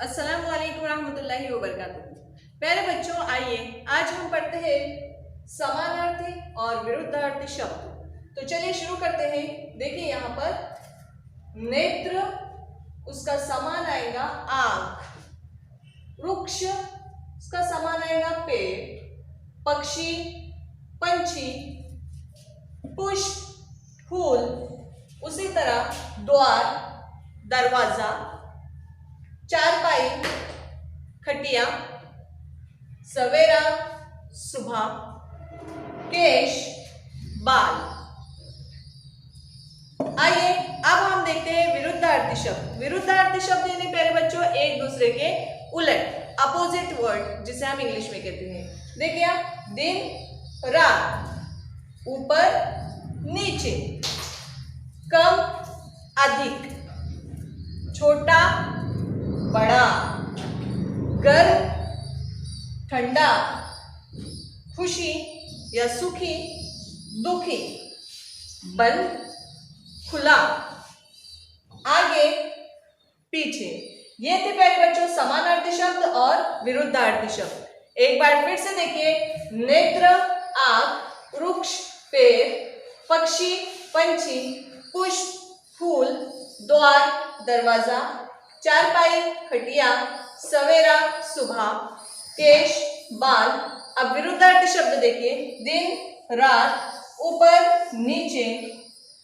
अस्सलाम वालेकुम रहमतुल्लाहि व बरकातुहू। प्यारे बच्चों, आइए आज हम पढ़ते हैं समानार्थी और विरुद्धार्थी शब्द। तो चलिए शुरू करते हैं। देखिए यहाँ पर नेत्र, उसका समान आएगा आंख। वृक्ष, उसका समान आएगा पेड़। पक्षी, पंछी। पुष्प, फूल। उसी तरह द्वार, दरवाजा। चारपाई, खटिया। सवेरा, सुबह। केश, बाल। आइए अब हम देखते हैं विरुद्धार्थी शब्द। विरुद्धार्थी शब्द यानी प्यारे बच्चों एक दूसरे के उलट, अपोजिट वर्ड, जिसे हम इंग्लिश में कहते हैं। देखिए आप, दिन, रात। ऊपर, नीचे। कम, अधिक। छोटा, बड़ा। गर्म, ठंडा। खुशी या सुखी, दुखी। बंद, खुला। आगे, पीछे। ये थे प्यारे बच्चों समानार्थी शब्द और विरुद्धार्थी शब्द। एक बार फिर से देखिए। नेत्र, आंख। वृक्ष, पेड़। पक्षी, पंछी। पुष्प, फूल। द्वार, दरवाजा। चारपाई, खटिया। सवेरा, सुबह। केश, बाल। अब विरुद्धार्थी शब्द देखिए। दिन, रात। ऊपर, नीचे।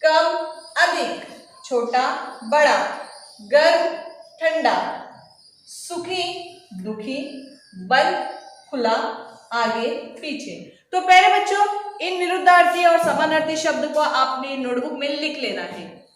कम, अधिक। छोटा, बड़ा। गर्म, ठंडा। सुखी, दुखी। बंद, खुला। आगे, पीछे। तो प्यारे बच्चों, इन विरुद्धार्थी और समानार्थी शब्द को आपने नोटबुक में लिख लेना है।